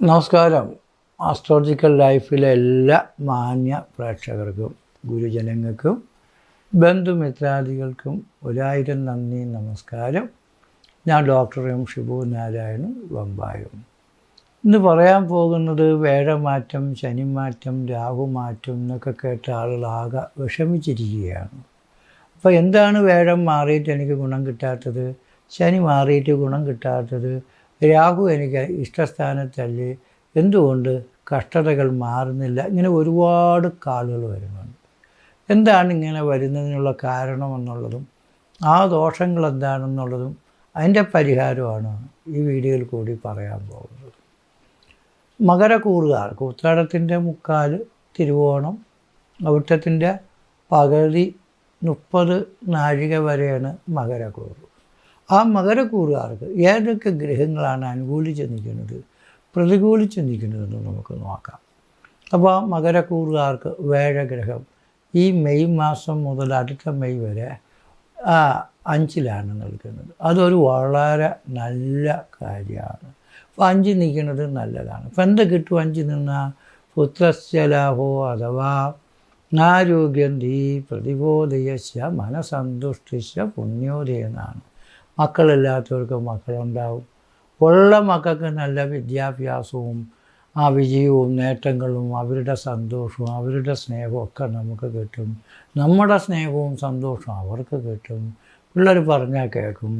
നമസ്കാരം. ആസ്ട്രോളജിക്കൽ ലൈഫിലെ എല്ലാ മാന്യ പ്രേക്ഷകർക്കും ഗുരുജനങ്ങൾക്കും ബന്ധുമിത്രാദികൾക്കും 1000 നന്ദി നമസ്കാരം. ഞാൻ ഡോക്ടർ എം ഷിബു നാരായണൻ, വമ്പായും. ഇന്ന് പറയാൻ പോകുന്നത് വേഴമാറ്റം, ശനിമാറ്റം, രാഹുമാറ്റം എന്നൊക്കെ കേട്ട ആളുകളാകെ വിഷമിച്ചിരിക്കുകയാണ്. അപ്പോൾ എന്താണ് വേഴം മാറിയിട്ട് എനിക്ക് ഗുണം കിട്ടാത്തത്, ശനി മാറിയിട്ട് ഗുണം കിട്ടാത്തത്, രാഹു എനിക്ക് ഇഷ്ടസ്ഥാനത്തല്ലേ, എന്തുകൊണ്ട് കഷ്ടതകൾ മാറുന്നില്ല, ഇങ്ങനെ ഒരുപാട് കാളുകൾ വരുന്നുണ്ട്. എന്താണ് ഇങ്ങനെ വരുന്നതിനുള്ള കാരണമെന്നുള്ളതും ആ ദോഷങ്ങൾ എന്താണെന്നുള്ളതും അതിൻ്റെ പരിഹാരമാണ് ഈ വീഡിയോയിൽ കൂടി പറയാൻ പോകുന്നത്. മകരക്കൂറുകാർക്ക് ഉത്രാടത്തിൻ്റെ മുക്കാൽ, തിരുവോണം, അവിട്ടത്തിൻ്റെ പകുതി 30 നാഴിക വരെയാണ് മകരക്കൂറ്. ആ മകരക്കൂറുകാർക്ക് ഏതൊക്കെ ഗ്രഹങ്ങളാണ് അനുകൂലിച്ച് നിൽക്കുന്നത്, പ്രതികൂലിച്ച് നിൽക്കുന്നതെന്ന് നമുക്ക് നോക്കാം. അപ്പോൾ മകരക്കൂറുകാർക്ക് വേഴഗ്രഹം ഈ മെയ് മാസം മുതൽ അടുത്ത മെയ് വരെ 5ലാണ് നിൽക്കുന്നത്. അതൊരു വളരെ നല്ല കാര്യമാണ്. അപ്പോൾ 5 നിൽക്കുന്നത് നല്ലതാണ്. അപ്പോൾ എന്ത് കിട്ടും 5 നിന്നാൽ? പുത്രസ്യലാഹോ അഥവാ ആരോഗ്യം ദീ പ്രതിബോധയസ്യ മനസന്തുഷ്ടിച്ച പുണ്യോദയെന്നാണ്. മക്കളില്ലാത്തവർക്ക് മക്കളുണ്ടാവും. ഉള്ള മക്കൾക്ക് നല്ല വിദ്യാഭ്യാസവും ആ വിജയവും നേട്ടങ്ങളും അവരുടെ സന്തോഷവും അവരുടെ സ്നേഹവും ഒക്കെ നമുക്ക് കിട്ടും. നമ്മുടെ സ്നേഹവും സന്തോഷവും അവർക്ക് കിട്ടും. പിള്ളേർ പറഞ്ഞാൽ കേൾക്കും.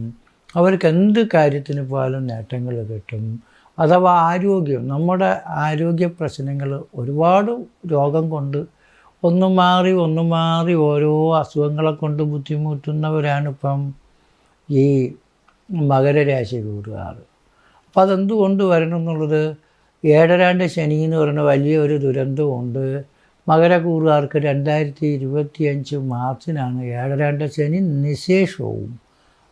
അവർക്ക് എന്ത് കാര്യത്തിന് പോയാലും നേട്ടങ്ങൾ കിട്ടും. അഥവാ ആരോഗ്യം, നമ്മുടെ ആരോഗ്യ പ്രശ്നങ്ങൾ, ഒരുപാട് രോഗം കൊണ്ട് ഒന്ന് മാറി ഓരോ അസുഖങ്ങളെ കൊണ്ട് ബുദ്ധിമുട്ടുന്നവരാണിപ്പം ഈ മകരരാശി കൂറുകാർ. അപ്പോൾ അതെന്തുകൊണ്ട് വരണം എന്നുള്ളത്, 7 ശനി എന്ന് പറയുന്ന വലിയൊരു ദുരന്തമുണ്ട്. മകരക്കൂറുകാർക്ക് 2025 മാർച്ചിനാണ് 7 ശനി നിശേഷവും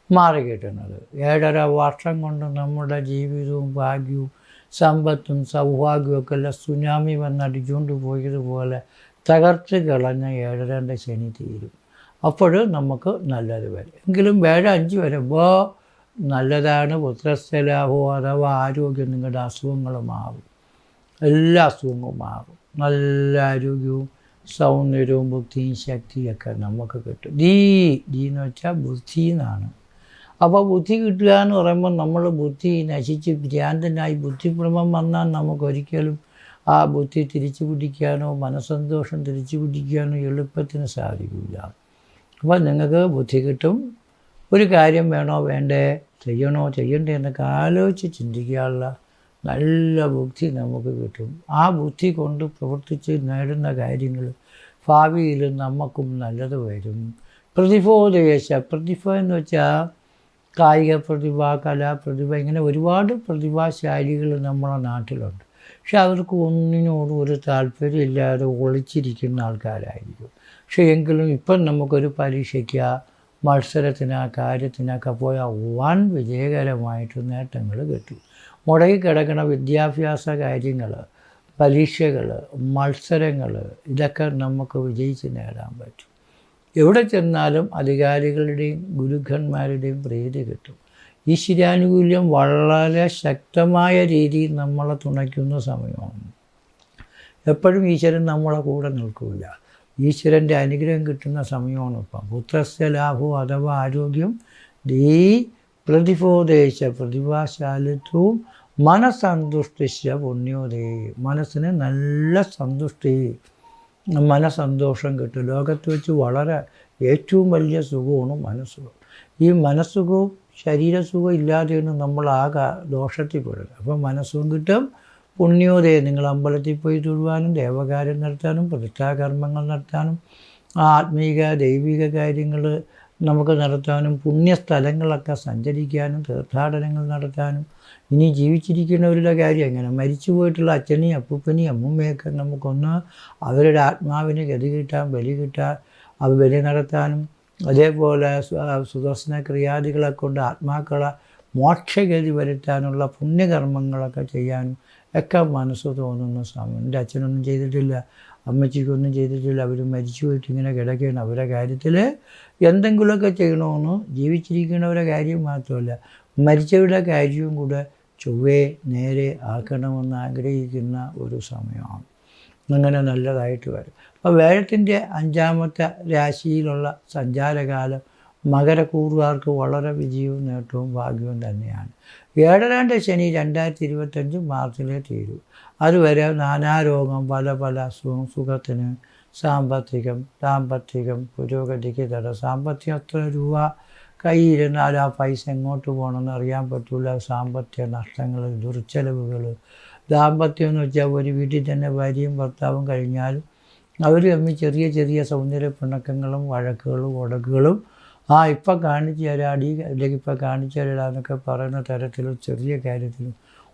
മാറിക്കിട്ടുന്നത്. 7.5 വർഷം കൊണ്ട് നമ്മുടെ ജീവിതവും ഭാഗ്യവും സമ്പത്തും സൗഭാഗ്യവും ഒക്കെ എല്ലാം സുനാമി വന്നടിച്ചുകൊണ്ട് പോയതുപോലെ തകർത്ത് കളഞ്ഞ 7 ശനി തീരും. അപ്പോൾ നമുക്ക് നല്ലത് വരും. എങ്കിലും 5 വരുമ്പോൾ നല്ലതാണ്. പുത്രസ്ഥലാഹോ അഥവാ ആരോഗ്യം, നിങ്ങളുടെ അസുഖങ്ങൾ മാറും. എല്ലാ അസുഖങ്ങളും മാറും. നല്ല ആരോഗ്യവും സൗന്ദര്യവും ബുദ്ധിയും ശക്തിയൊക്കെ നമുക്ക് കിട്ടും. ദീ എന്ന് വെച്ചാൽ ബുദ്ധി എന്നാണ്. അപ്പോൾ ബുദ്ധി കിട്ടുക എന്ന് പറയുമ്പോൾ നമ്മൾ ബുദ്ധി നശിച്ച് ഭ്രാന്തനായി ബുദ്ധിഭ്രമം വന്നാൽ നമുക്കൊരിക്കലും ആ ബുദ്ധി തിരിച്ചു പിടിക്കാനോ മനസ്സന്തോഷം തിരിച്ചു പിടിക്കാനോ എളുപ്പത്തിന് സാധിക്കില്ല. അപ്പോൾ നിങ്ങൾക്ക് ബുദ്ധി കിട്ടും. ഒരു കാര്യം വേണോ വേണ്ടേ, ചെയ്യണോ ചെയ്യണ്ടേ എന്നൊക്കെ ആലോചിച്ച് ചിന്തിക്കാനുള്ള നല്ല ബുദ്ധി നമുക്ക് കിട്ടും. ആ ബുദ്ധി കൊണ്ട് പ്രവർത്തിച്ച് നേടുന്ന കാര്യങ്ങൾ ഭാവിയിൽ നമുക്കും നല്ലത് വരും. പ്രതിഭോദേശ, പ്രതിഭ എന്ന് വെച്ചാൽ കായിക പ്രതിഭ, കലാപ്രതിഭ, ഇങ്ങനെ ഒരുപാട് പ്രതിഭാശാലികൾ നമ്മളെ നാട്ടിലുണ്ട്. പക്ഷെ അവർക്ക് ഒന്നിനോടും ഒരു താല്പര്യമില്ലാതെ ഒളിച്ചിരിക്കുന്ന ആൾക്കാരായിരിക്കും. പക്ഷേ എങ്കിലും ഇപ്പം നമുക്കൊരു പരീക്ഷയ്ക്ക്, മത്സരത്തിന്, കാര്യത്തിനൊക്കെ പോയാൽ വൻ വിജയകരമായിട്ട് നേട്ടങ്ങൾ കിട്ടും. മുടങ്ങി കിടക്കുന്ന വിദ്യാഭ്യാസ കാര്യങ്ങൾ, പരീക്ഷകൾ, മത്സരങ്ങൾ, ഇതൊക്കെ നമുക്ക് വിജയിച്ച് നേടാൻ പറ്റും. എവിടെ ചെന്നാലും അധികാരികളുടെയും ഗുരുക്കന്മാരുടെയും പ്രീതി കിട്ടും. ഈശ്വരാനുകൂല്യം വളരെ ശക്തമായ രീതിയിൽ നമ്മളെ തുണയ്ക്കുന്ന സമയമാണ്. എപ്പോഴും ഈശ്വരൻ നമ്മളെ കൂടെ നിൽക്കില്ല. ഈശ്വരൻ്റെ അനുഗ്രഹം കിട്ടുന്ന സമയമാണ് ഇപ്പം. പുത്രസ്യ ലാഭവും അഥവാ ആരോഗ്യം ദീ പ്രതിബോധേശ പ്രതിഭാശാലിത്വവും മനസന്തുഷ്ടിച്ച പുണ്യോദയം. മനസ്സിന് നല്ല സന്തുഷ്ടി, മനസ്സന്തോഷം കിട്ടും. ലോകത്ത് വെച്ച് വളരെ ഏറ്റവും വലിയ സുഖമാണ് മനസ്സുഖം. ഈ മനസ്സുഖവും ശരീരസുഖം ഇല്ലാതെയാണ് നമ്മളാകെ ദോഷത്തിൽപ്പെടുക. അപ്പോൾ മനസ്സുഖം കിട്ടും, പുണ്യോദയം. നിങ്ങൾ അമ്പലത്തിൽ പോയി തൊഴുവാനും ദേവകാര്യം നടത്താനും പ്രതിഷ്ഠാകർമ്മങ്ങൾ നടത്താനും ആത്മീക ദൈവിക കാര്യങ്ങൾ നമുക്ക് നടത്താനും പുണ്യസ്ഥലങ്ങളൊക്കെ സഞ്ചരിക്കാനും തീർത്ഥാടനങ്ങൾ നടത്താനും. ഇനി ജീവിച്ചിരിക്കുന്നവരുടെ കാര്യം എങ്ങനെ, മരിച്ചു പോയിട്ടുള്ള അച്ഛനെയും അപ്പൂപ്പനെയും അമ്മൂമ്മയൊക്കെ നമുക്കൊന്ന് അവരുടെ ആത്മാവിന് ഗതി കിട്ടാൻ, ബലി കിട്ടാൻ, അത് ബലി നടത്താനും, അതേപോലെ സുദർശന ക്രിയാദികളെ കൊണ്ട് ആത്മാക്കളെ മോക്ഷഗതി വരുത്താനുള്ള പുണ്യകർമ്മങ്ങളൊക്കെ ചെയ്യാനും ഒക്കെ മനസ്സ് തോന്നുന്ന സമയം. എൻ്റെ അച്ഛനൊന്നും ചെയ്തിട്ടില്ല, അമ്മച്ചിക്കൊന്നും ചെയ്തിട്ടില്ല, അവർ മരിച്ചു പോയിട്ട് ഇങ്ങനെ കിടക്കുകയാണ്. അവരുടെ കാര്യത്തിൽ എന്തെങ്കിലുമൊക്കെ ചെയ്യണമെന്ന്, ജീവിച്ചിരിക്കുന്നവരുടെ കാര്യം മാത്രമല്ല മരിച്ചവരുടെ കാര്യവും കൂടെ ചൊവ്വേ നേരെ ആക്കണമെന്ന് ആഗ്രഹിക്കുന്ന ഒരു സമയമാണ്. അങ്ങനെ നല്ലതായിട്ട് വരും. അപ്പോൾ വേഴത്തിൻ്റെ 5ാമത്തെ രാശിയിലുള്ള സഞ്ചാരകാലം മകരക്കൂറുകാർക്ക് വളരെ വിജയവും നേട്ടവും ഭാഗ്യവും തന്നെയാണ്. 7ാം ശനി 2025 മാർച്ചിലേ തീരൂ. അതുവരെ നാനാരോഗം, പല പല അസുഖം, സുഖത്തിന്, സാമ്പത്തികം, ദാമ്പത്തികം, പുരോഗതിക്ക് തടസ്സം. സാമ്പത്തികം എത്ര രൂപ കയ്യിരുന്നാൽ ആ പൈസ എങ്ങോട്ട് പോകണമെന്ന് അറിയാൻ പറ്റില്ല. സാമ്പത്തിക നഷ്ടങ്ങൾ, ദുർച്ചെലവുകൾ. ദാമ്പത്യം എന്ന് വെച്ചാൽ ഒരു വീട്ടിൽ തന്നെ ഭാര്യയും ഭർത്താവും കഴിഞ്ഞാലും അവർ തമ്മിൽ ചെറിയ ചെറിയ സൗന്ദര്യ പിണക്കങ്ങളും വഴക്കുകളും ഉടക്കുകളും, ഇപ്പം കാണിച്ചു തരാടി അല്ലെങ്കിൽ ഇപ്പം കാണിച്ചു തരാന്നൊക്കെ പറയുന്ന തരത്തിലും ചെറിയ കാര്യത്തിലും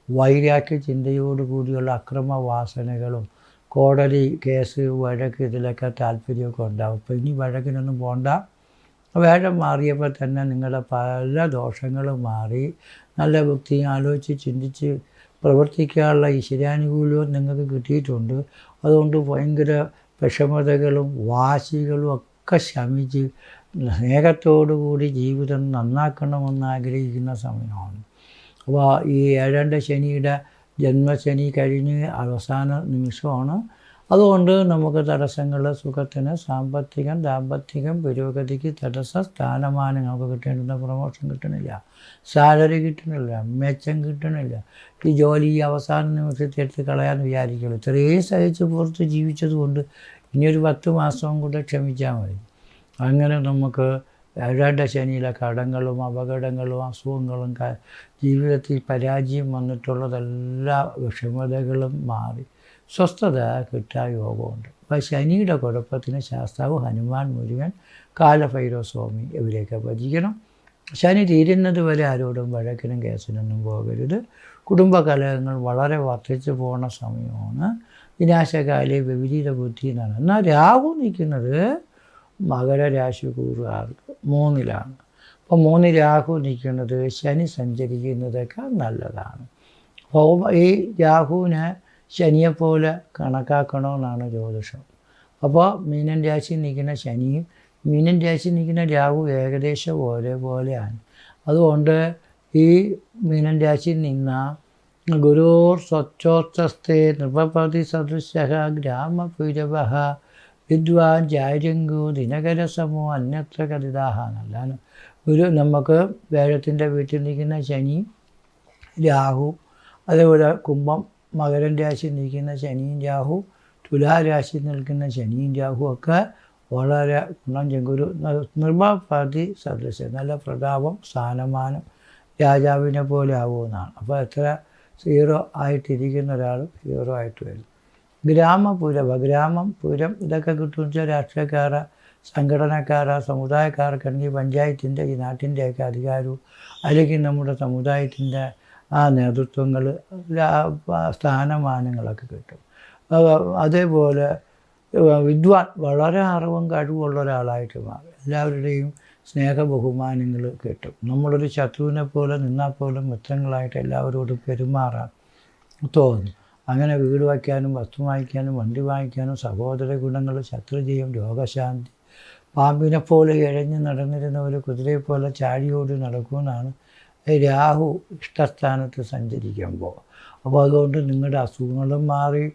വൈരാഗ്യ ചിന്തയോടുകൂടിയുള്ള അക്രമവാസനകളും, കോടതി കേസ് വഴക്ക് ഇതിലൊക്കെ താല്പര്യമൊക്കെ ഉണ്ടാവും. അപ്പോൾ ഇനി വഴക്കിനൊന്നും പോകണ്ട. വേഷം മാറിയപ്പോൾ തന്നെ നിങ്ങളുടെ പല ദോഷങ്ങളും മാറി നല്ല വൃത്തിയും ആലോചിച്ച് ചിന്തിച്ച് പ്രവർത്തിക്കാനുള്ള ഈശ്വരാനുകൂല്യവും നിങ്ങൾക്ക് കിട്ടിയിട്ടുണ്ട്. അതുകൊണ്ട് ഭയങ്കര വിഷമതകളും വാശികളും ഒക്കെ ശമിച്ച് സ്നേഹത്തോടുകൂടി ജീവിതം നന്നാക്കണമെന്ന് ആഗ്രഹിക്കുന്ന സമയമാണ്. അപ്പോൾ ഈ 7ാം ശനിയുടെ ജന്മശനി കഴിഞ്ഞ് അവസാന നിമിഷമാണ്. അതുകൊണ്ട് നമുക്ക് തടസ്സങ്ങൾ, സുഖത്തിന്, സാമ്പത്തികം, ദാമ്പത്തികം, പുരോഗതിക്ക് തടസ്സം, സ്ഥാനമാനം, നമുക്ക് കിട്ടേണ്ടുന്ന പ്രമോഷൻ കിട്ടണില്ല, സാലറി കിട്ടണില്ല, മെച്ചം കിട്ടണില്ല. ഈ ജോലി അവസാന നിമിഷത്തെ എടുത്ത് കളയാമെന്ന് വിചാരിക്കുള്ളൂ. ഇത്രയും സഹിച്ച് പുറത്ത് ജീവിച്ചതുകൊണ്ട് ഇനിയൊരു 10 മാസവും കൂടെ ക്ഷമിച്ചാൽ മതി. അങ്ങനെ നമുക്ക് 7ാം ശനിയിലെ കടങ്ങളും അപകടങ്ങളും അസുഖങ്ങളും ജീവിതത്തിൽ പരാജയം വന്നിട്ടുള്ളതെല്ലാ വിഷമതകളും മാറി സ്വസ്ഥത കിട്ടാൻ യോഗമുണ്ട്. അപ്പോൾ ശനിയുടെ കുഴപ്പത്തിന് ശാസ്താവ് ഹനുമാൻ മുരുകൻ കാലഭൈരവസ്വാമി ഇവരെയൊക്കെ ഭജിക്കണം. ശനി തീരുന്നത് വരെ ആരോടും വഴക്കിനും കേസിനൊന്നും പോകരുത്. കുടുംബകലഹങ്ങൾ വളരെ വർദ്ധിച്ചു പോകുന്ന സമയമാണ്. വിനാശകാലി വിപരീത ബുദ്ധി എന്നാണ്. എന്നാൽ രാഹു നിൽക്കുന്നത് മകരരാശിക്കൂറുകാർക്ക് 3ലാണ്. അപ്പോൾ 3 രാഹു നിൽക്കുന്നത് ശനി സഞ്ചരിക്കുന്നതൊക്കെ നല്ലതാണ്. അപ്പോൾ ഈ രാഹുവിനെ ശനിയെപ്പോലെ കണക്കാക്കണമെന്നാണ് ജ്യോതിഷം. അപ്പോൾ മീനൻ രാശി നിൽക്കുന്ന ശനിയും മീനൻ രാശി നിൽക്കുന്ന രാഹു ഏകദേശം ഒരേപോലെയാണ്. അതുകൊണ്ട് ഈ മീനൻ രാശി നിന്ന ഗുരുർ സ്വച്ഛോത്തസ്തേ നൃപപതി സദൃശഃ ഗ്രാമപുരവ വിദ്വാൻ ജാര്യങ്കു ദിനകരസമോ അന്യത്ര കഥിതാഹ എന്നല്ലാണ്. നമുക്ക് വേഴത്തിൻ്റെ വീട്ടിൽ നിൽക്കുന്ന ശനി രാഹു, അതേപോലെ കുംഭം മകരൻ രാശി നിൽക്കുന്ന ശനിയും രാഹു, തുലാരാശി നിൽക്കുന്ന ശനിയും രാഹു ഒക്കെ വളരെ ഗുണം ചെങ്കുരു നിർമ്മപതി സദൃശ്യം, നല്ല പ്രതാപം, സ്ഥാനമാനം, രാജാവിനെ പോലെ ആവുമെന്നാണ്. അപ്പോൾ എത്ര ഹീറോ ആയിട്ടിരിക്കുന്ന ഒരാൾ ഹീറോ ആയിട്ട് വരും. ഗ്രാമം, പുരം ഇതൊക്കെ കിട്ടുമെന്ന് വെച്ചാൽ രാഷ്ട്രീയക്കാര, സംഘടനക്കാര, സമുദായക്കാർക്കാണെങ്കിൽ പഞ്ചായത്തിൻ്റെ ഈ നാട്ടിൻ്റെയൊക്കെ അധികാരവും അല്ലെങ്കിൽ നമ്മുടെ സമുദായത്തിൻ്റെ നേതൃത്വങ്ങൾ, സ്ഥാനമാനങ്ങളൊക്കെ കിട്ടും. അതേപോലെ വിദ്വാൻ വളരെ അറിവും കഴിവുള്ള ഒരാളായിട്ട് മാറും. എല്ലാവരുടെയും സ്നേഹ ബഹുമാനങ്ങൾ കിട്ടും. നമ്മളൊരു ശത്രുവിനെ പോലെ നിന്നാൽ പോലും മിത്രങ്ങളായിട്ട് എല്ലാവരോടും പെരുമാറാൻ തോന്നും. അങ്ങനെ വീട് വയ്ക്കാനും വസ്തു വാങ്ങിക്കാനും വണ്ടി വാങ്ങിക്കാനും സഹോദര ഗുണങ്ങൾ, ശത്രുജയം, രോഗശാന്തി, പാമ്പിനെ പോലെ ഇഴഞ്ഞ് നടന്നിരുന്ന ഒരു കുതിരയെപ്പോലെ ചാടിയോടി നടക്കുമെന്നാണ് രാഹു ഇഷ്ടസ്ഥാനത്ത് സഞ്ചരിക്കുമ്പോൾ. അപ്പോൾ അതുകൊണ്ട് നിങ്ങളുടെ അസുഖങ്ങളും മാറി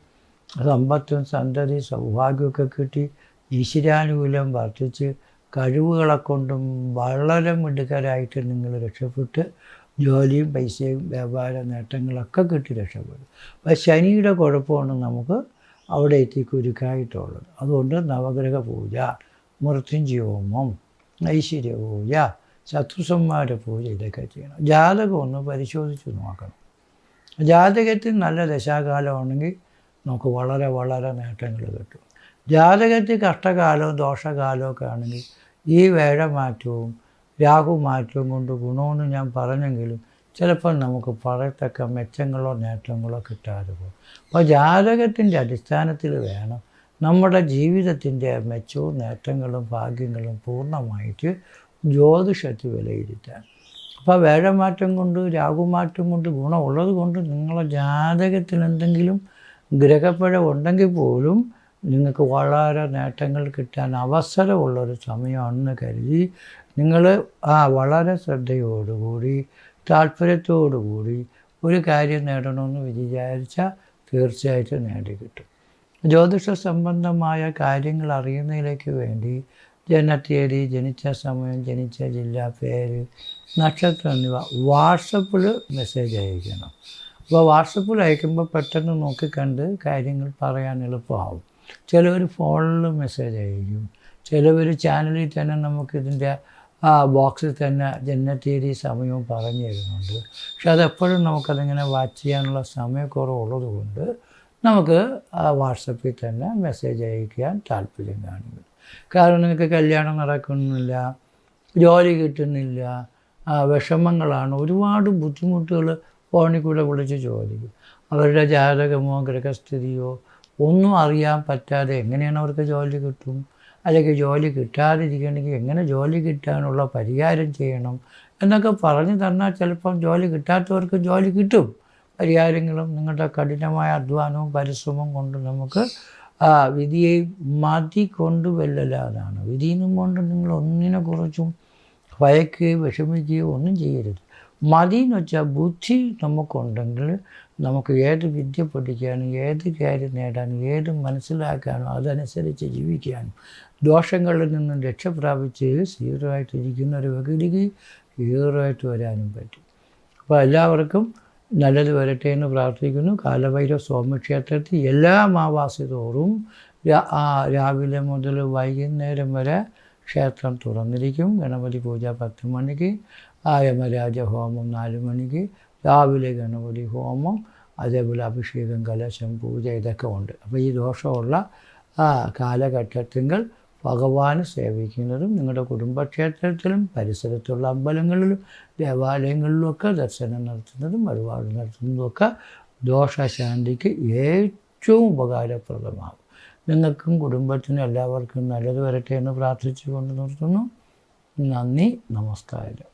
സമ്പത്തും സന്തതി സൗഭാഗ്യമൊക്കെ കിട്ടി ഈശ്വരാനുകൂല്യം വർദ്ധിച്ച് കഴിവുകളെ കൊണ്ടും വളരെ മിടുക്കരായിട്ട് നിങ്ങൾ രക്ഷപ്പെട്ട് ജോലിയും പൈസയും വ്യാപാര നേട്ടങ്ങളൊക്കെ കിട്ടി രക്ഷപ്പെടും. അപ്പോൾ ശനിയുടെ കുഴപ്പമാണ് നമുക്ക് അവിടെ എത്തി കുരുക്കായിട്ടുള്ളത്. അതുകൊണ്ട് നവഗ്രഹ പൂജ, മൃത്യുഞ്ജയോമം, ഐശ്വര്യ പൂജ, ശത്രുസംഹാര പൂജ ഇതൊക്കെ ചെയ്യണം. ജാതകം ഒന്ന് പരിശോധിച്ച് നോക്കണം. ജാതകത്തിൽ നല്ല ദശാകാലമാണെങ്കിൽ നമുക്ക് വളരെ വളരെ നേട്ടങ്ങൾ കിട്ടും. ജാതകത്തിൽ കഷ്ടകാലവും ദോഷകാലവും ഒക്കെ ആണെങ്കിൽ ഈ വേഴമാറ്റവും രാഹുമാറ്റവും കൊണ്ട് ഗുണമെന്ന് ഞാൻ പറഞ്ഞെങ്കിലും ചിലപ്പോൾ നമുക്ക് പറയത്തക്ക മെച്ചങ്ങളോ നേട്ടങ്ങളോ കിട്ടാതെ പോകും. അപ്പോൾ ജാതകത്തിൻ്റെ അടിസ്ഥാനത്തിൽ വേണം നമ്മുടെ ജീവിതത്തിൻ്റെ മെച്ചവും നേട്ടങ്ങളും ഭാഗ്യങ്ങളും പൂർണ്ണമായിട്ട് ജ്യോതിഷത്തിൽ വിലയിരുത്താൻ. അപ്പോൾ വേഴമാറ്റം കൊണ്ട് രാഹുമാറ്റം കൊണ്ട് ഗുണമുള്ളത് കൊണ്ട് നിങ്ങളുടെ ജാതകത്തിൽ എന്തെങ്കിലും ഗ്രഹപ്പിഴ ഉണ്ടെങ്കിൽ പോലും നിങ്ങൾക്ക് വളരെ നേട്ടങ്ങൾ കിട്ടാൻ അവസരമുള്ളൊരു സമയമാണെന്ന് കരുതി നിങ്ങൾ വളരെ ശ്രദ്ധയോടുകൂടി താല്പര്യത്തോടുകൂടി ഒരു കാര്യം നേടണമെന്ന് വിചാരിച്ചാൽ തീർച്ചയായിട്ടും നേടിക്കിട്ടും. ജ്യോതിഷ സംബന്ധമായ കാര്യങ്ങൾ അറിയുന്നതിലേക്ക് വേണ്ടി ജനനത്തീയതി, ജനിച്ച സമയം, ജനിച്ച ജില്ല, പേര്, നക്ഷത്രം എന്നിവ വാട്സപ്പിൽ മെസ്സേജ് അയക്കണം. അപ്പോൾ വാട്സപ്പിൽ അയക്കുമ്പോൾ പെട്ടെന്ന് നോക്കിക്കണ്ട് കാര്യങ്ങൾ പറയാൻ എളുപ്പമാവും. ചിലവർ ഫോണിൽ മെസ്സേജ് അയക്കും, ചിലവർ ചാനലിൽ തന്നെ നമുക്കിതിൻ്റെ ബോക്സിൽ തന്നെ ജനനത്തീയതി സമയവും പറഞ്ഞു തരുന്നുണ്ട്. പക്ഷെ അതെപ്പോഴും നമുക്കതിങ്ങനെ വാച്ച് ചെയ്യാനുള്ള സമയക്കുറവുള്ളത് കൊണ്ട് നമുക്ക് വാട്സപ്പിൽ തന്നെ മെസ്സേജ് അയക്കാൻ താല്പര്യം കാണിക്കും. കാരണം നിങ്ങൾക്ക് കല്യാണം നടക്കുന്നില്ല, ജോലി കിട്ടുന്നില്ല, വിഷമങ്ങളാണ്, ഒരുപാട് ബുദ്ധിമുട്ടുകൾ ഫോണിൽ കൂടെ വിളിച്ച് ചോദിക്കും. അവരുടെ ജാതകമോ ഗ്രഹസ്ഥിതിയോ ഒന്നും അറിയാൻ പറ്റാതെ എങ്ങനെയാണ് അവർക്ക് ജോലി കിട്ടും, അല്ലെങ്കിൽ ജോലി കിട്ടാതിരിക്കണമെങ്കിൽ എങ്ങനെ ജോലി കിട്ടാനുള്ള പരിഹാരം ചെയ്യണം എന്നൊക്കെ പറഞ്ഞു തന്നാൽ ചിലപ്പം ജോലി കിട്ടാത്തവർക്ക് ജോലി കിട്ടും. പരിഹാരങ്ങളും നിങ്ങളുടെ കഠിനമായ അധ്വാനവും പരിശ്രമവും കൊണ്ട് നമുക്ക് വിധിയെ മതി കൊണ്ട് വെല്ലലാതാണ്. വിധിയും കൊണ്ട് നിങ്ങൾ ഒന്നിനെക്കുറിച്ചും ഭയക്കുകയോ വിഷമിക്കുകയോ ഒന്നും ചെയ്യരുത്. മതി എന്ന് വെച്ചാൽ ബുദ്ധി നമുക്കുണ്ടെങ്കിൽ നമുക്ക് ഏത് വിദ്യ പഠിക്കാനും ഏത് കാര്യം നേടാനും ഏത് മനസ്സിലാക്കാനും അതനുസരിച്ച് ജീവിക്കാനും ദോഷങ്ങളിൽ നിന്നും രക്ഷപ്രാപിച്ച് ഹീറോയായിട്ടിരിക്കുന്ന ഒരു വ്യക്തിക്ക് ഹീറോയായിട്ട് വരാനും പറ്റും. അപ്പോൾ എല്ലാവർക്കും നല്ലത് വരട്ടെ എന്ന് പ്രാർത്ഥിക്കുന്നു. കാലഭൈരവ സ്വാമിക്ഷേത്രത്തിൽ എല്ലാ അമാവാസി തോറും രാവിലെ മുതൽ വൈകുന്നേരം വരെ ക്ഷേത്രം തുറന്നിരിക്കും. ഗണപതി പൂജ 10 മണിക്ക്, യമരാജ ഹോമം 4 മണിക്ക്, രാവിലെ ഗണപതി ഹോമം, അതേപോലെ അഭിഷേകം, കലശം, പൂജ ഇതൊക്കെ ഉണ്ട്. അപ്പോൾ ഈ ദോഷമുള്ള കാലഘട്ടത്തിങ്കൽ ഭഗവാനെ സേവിക്കുന്നതും നിങ്ങളുടെ കുടുംബക്ഷേത്രത്തിലും പരിസരത്തുള്ള അമ്പലങ്ങളിലും ദേവാലയങ്ങളിലുമൊക്കെ ദർശനം നടത്തുന്നതും വഴിപാട് നടത്തുന്നതുമൊക്കെ ദോഷശാന്തിക്ക് ഏറ്റവും ഉപകാരപ്രദമാകും. നിങ്ങൾക്കും കുടുംബത്തിനും എല്ലാവർക്കും നല്ലത് വരട്ടെ എന്ന് പ്രാർത്ഥിച്ചുകൊണ്ട് നിർത്തുന്നു. നന്ദി, നമസ്കാരം.